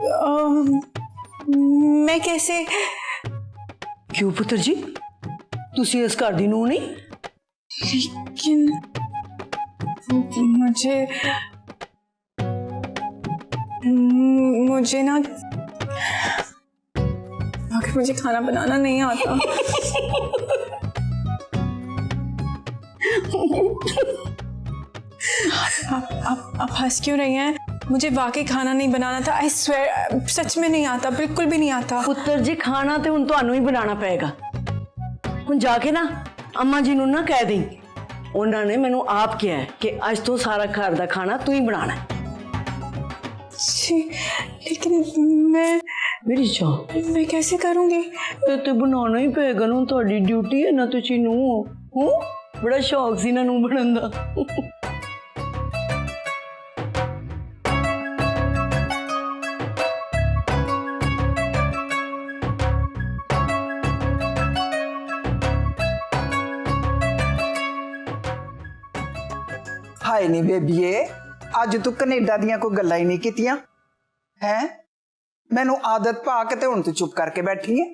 मैं कैसे? क्यों पुत्र जी, तुसी इस घर दी नूं नहीं? लेकिन मुझे ना आखिर मुझे खाना बनाना नहीं आता। आप हंस क्यों रही हैं? मुझे वाकई खाना नहीं बनाना था। आई स्वेयर, सच में नहीं आता, बिल्कुल भी नहीं आता। पुत्र जी खाना तो हुण तुहानू ही बनाना पेगा। हुण जाके ना अम्मा जी नूं ना कह दी, उन्होंने मैनू आप कहा है कि अज तो सारा घर का खाना तू ही बनाना है। लेकिन मेरी जान, मैं कैसे करूंगी? तो बनाना ही पेगा ना, तुहाडी ड्यूटी है ना, तुसी नूं हो। बड़ा शौक सी ना नूं बनन दा। हाय नी बेबीए, अज तू कनेडा दियां कोई गल्लां ही नहीं कीतियां हैं? मैनू आदत पा के ते हुण तू चुप करके बैठी है।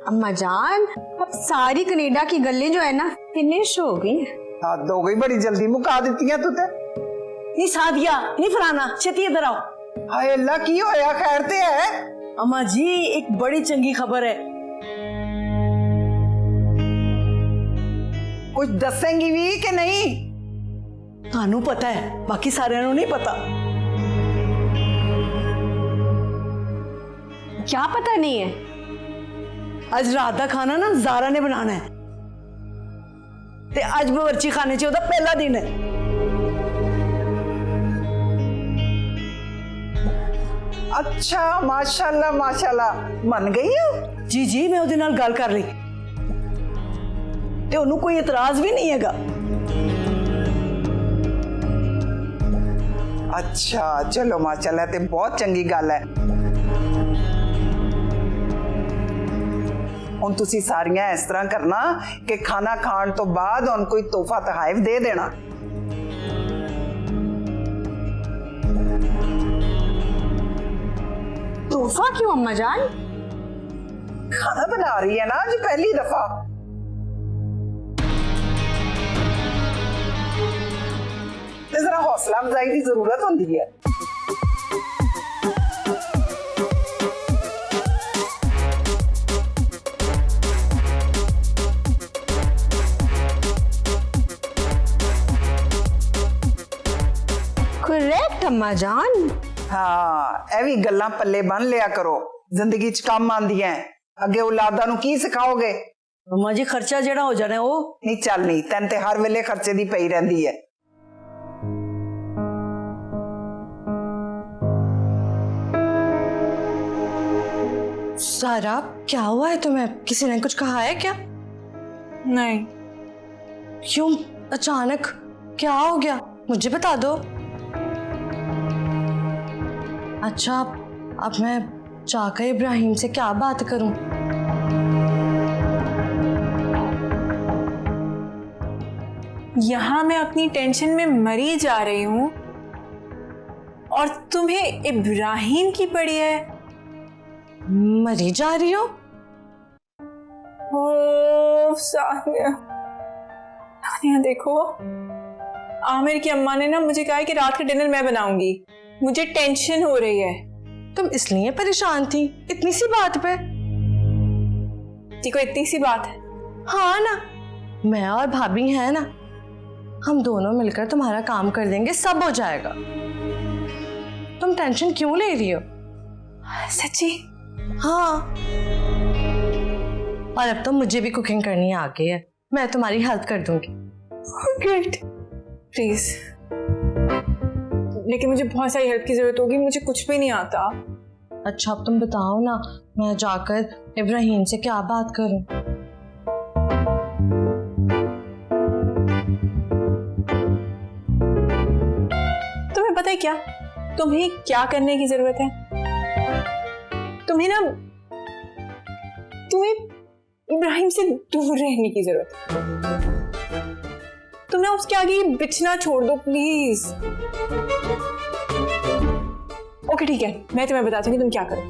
अम्मा जान, अब सारी कनेडा की गल्लें जो है ना फिनिश हो गई। हद हो गई, बड़ी जल्दी मुका दित्तियां तू ते। नहीं सादिया, नहीं फलाना, छेती इधर आओ। हाय अल्लाह, की होया? खैर ते है? अम्मा जी एक बड़ी चंगी खबर है। कुछ दसेंगी भी कि नहीं? थानू पता है, बाकी सारिਆਂ ਨੂੰ नहीं पता। क्या पता नहीं है? आज रात का खाना ना ज़ारा ने बनाना है ते आज बावर्ची खाने च ओदा पहला दिन है। अच्छा, माशाल्लाह माशाल्लाह, मन गई हो? जी जी, मैं ओदे नाल गल कर रही ते ओनू कोई इतराज भी नहीं हैगा। अच्छा चलो माशाल्लाह, ते बहुत चंगी गल है। हुण तुसी सारियां इस तरह करना कि खाना खाण तो बाद हुण कोई तोहफा तहाइफ दे देना। तोहफा क्यों अम्मा जान? खाना बना रही है ना आज पहली दफा। जरा हौसला अफजाई की जरूरत होती है। करेक्ट अम्मा जान। हाँ, ए भी गल्लां पल्ले बन लिया करो, जिंदगी च काम आंदियां। अगे औलादा नूं की सिखाओगे? अम्मा जी खर्चा जेड़ा हो जाना वो नहीं चल, नहीं तैन ते हर वेले खर्चे दी पई रहिंदी है। सारा, क्या हुआ है तुम्हें? किसी ने कुछ कहा है क्या? नहीं। क्यों अचानक, क्या हो गया? मुझे बता दो। अच्छा, अब मैं जाकर इब्राहिम से क्या बात करूं? यहाँ मैं अपनी टेंशन में मरी जा रही हूँ और तुम्हें इब्राहिम की पड़ी है। मरी जा रही हो? ओ सानिया, सानिया देखो, आमिर की अम्मा ने ना मुझे कहा है कि रात का डिनर मैं बनाऊंगी। मुझे टेंशन हो रही है। तुम इसलिए परेशान थी इतनी सी बात पे? देखो इतनी सी बात है। हाँ ना, मैं और भाभी हैं ना, हम दोनों मिलकर तुम्हारा काम कर देंगे, सब हो जाएगा। तुम टेंशन क्यों ले रही हो? सच्ची? हाँ, और अब तो मुझे भी कुकिंग करनी आ गई है, मैं तुम्हारी हेल्प कर दूंगी। Great, please. लेकिन मुझे बहुत सारी हेल्प की जरूरत होगी, मुझे कुछ भी नहीं आता। अच्छा अब तुम बताओ ना, मैं जाकर इब्राहिम से क्या बात करूं? तुम्हें पता है क्या, तुम्हें क्या करने की जरूरत है? तुम्हें इब्राहिम से दूर रहने की जरूरत है। तुम ना उसके आगे बिछना छोड़ दो प्लीज। ओके ठीक है, मैं तुम्हें बताती हूँ कि तुम क्या करो।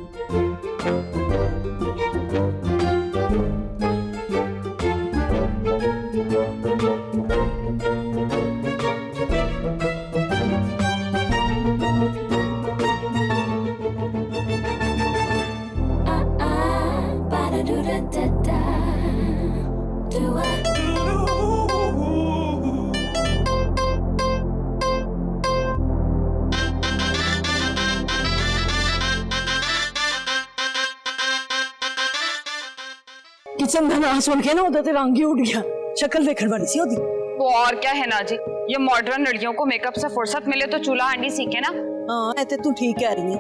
किचन ਦਾ ਨਾਂ ਸੁਣ ਕੇ ਨਾ ਉਹਦਾ ਤੇ ਰੰਗ ਹੀ ਉੱਡ ਗਿਆ। ਸ਼ਕਲ ਵੇਖਣ ਵਾਲੀ ਸੀ ਉਹਦੀ। वो और क्या है ना जी, ये मॉडर्न लड़कियों को मेकअप से फुर्सत मिले तो चूल्हा हांडी सीखे ना। हाँ ਇਹ ਤੇ ਤੂੰ ਠੀਕ ਕਹਿ ਰਹੀ ਹੈ।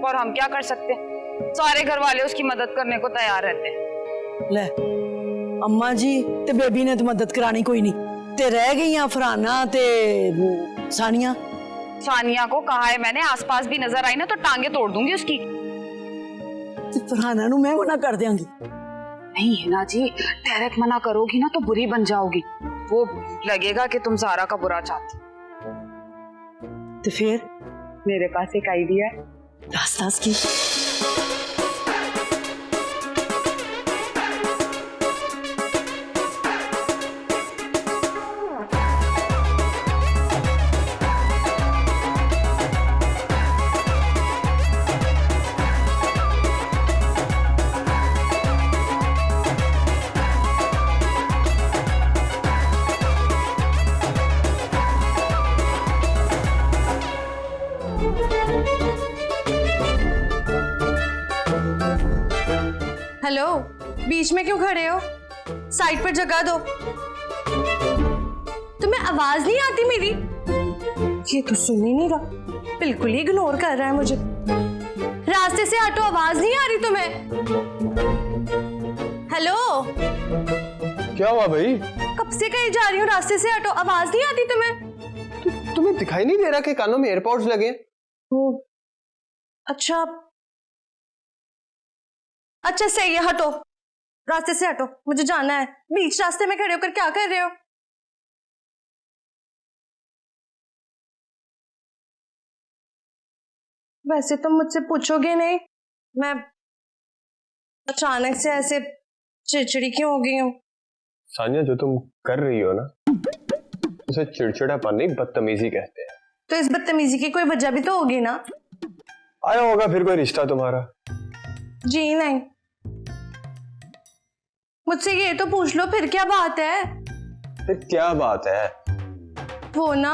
और हम क्या कर सकते हैं, सारे घर वाले उसकी मदद करने को तैयार रहते हैं। ਲੈ ਅੰਮਾ ਜੀ ਤੇ ਬੇਬੀ ਨੇ ਤਾਂ ਮਦਦ ਕਰਾਣੀ ਕੋਈ ਨਹੀਂ ਤੇ ਰਹਿ ਗਈਆਂ ਫਰਾਨਾ ਤੇ ਸਾਨੀਆਂ। सानिया को कहा है मैंने, आसपास भी नजर आई ना तो टांगे तोड़ दूंगी उसकी। ਤੇ ਫਰਾਨਾ ਨੂੰ ਮੈਂ ਮਨਾ ਕਰ ਦਿਆਂਗੀ। नहीं है ना जी, डायरेक्ट मना करोगी ना तो बुरी बन जाओगी, वो लगेगा कि तुम सारा का बुरा चाहती। ਤੇ ਫਿਰ मेरे पास एक आइडिया है। ਦੱਸ ਕੀ? हेलो, बीच में क्यों खड़े हो? साइड पर जगह दो। तुम्हें आवाज नहीं आती मेरी? ये तो सुन ही नहीं रहा, बिल्कुल ही इग्नोर कर रहा है मुझे। रास्ते से हटो, आवाज नहीं आ रही तुम्हें? हेलो, क्या हुआ भाई? कब से कहीं जा रही हूँ, रास्ते से हटो, आवाज नहीं आती तुम्हें? तुम्हें दिखाई नहीं दे रहा कि कानों में एयरपॉड्स लगे हैं? अच्छा अच्छा सही है, हटो, रास्ते से हटो, मुझे जाना है। बीच रास्ते में खड़े होकर क्या कर रहे हो? वैसे तुम मुझसे पूछोगे नहीं, मैं अचानक से ऐसे चिड़चिड़ी क्यों हो गई हूँ? सानिया, जो तुम कर रही हो ना, उसे चिड़चिड़ापन नहीं, बदतमीजी कहते हैं। तो इस बदतमीजी की कोई वजह भी तो होगी ना? आया होगा फिर कोई रिश्ता तुम्हारा। जी नहीं, मुझसे ये तो पूछ लो, फिर क्या बात है? फिर क्या बात है? वो ना,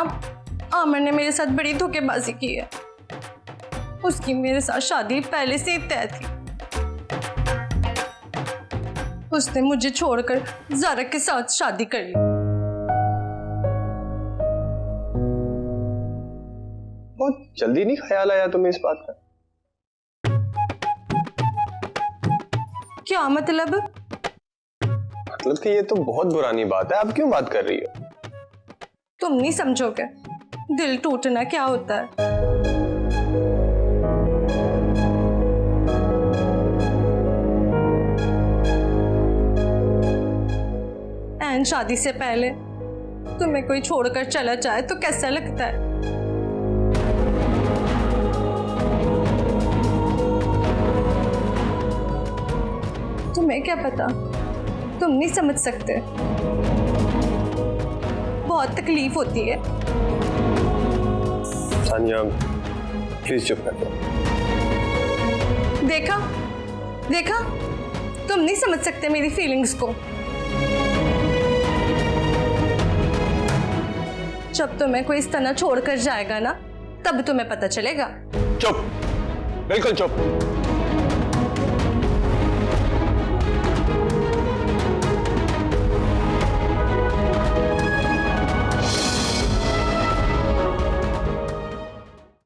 आमिर ने मेरे साथ बड़ी धोखेबाजी की है। उसकी मेरे साथ शादी पहले से ही तय थी। उसने मुझे छोड़कर ज़ारा के साथ शादी कर ली। बहुत जल्दी नहीं ख्याल आया तुम्हें इस बात का? क्या मतलब? मतलब कि ये तो बहुत पुरानी बात है, अब क्यों बात कर रही हो? तुम नहीं समझोगे दिल टूटना क्या होता है। एंड शादी से पहले तुम्हें कोई छोड़कर चला जाए तो कैसा लगता है? तुम्हें क्या पता, तुम नहीं समझ सकते, बहुत तकलीफ होती है। सानिया, प्लीज चुप कर दो। देखा देखा, तुम नहीं समझ सकते मेरी फीलिंग्स को। जब तुम्हें कोई इस तरह छोड़कर जाएगा ना, तब तुम्हें पता चलेगा। चुप, बिल्कुल चुप।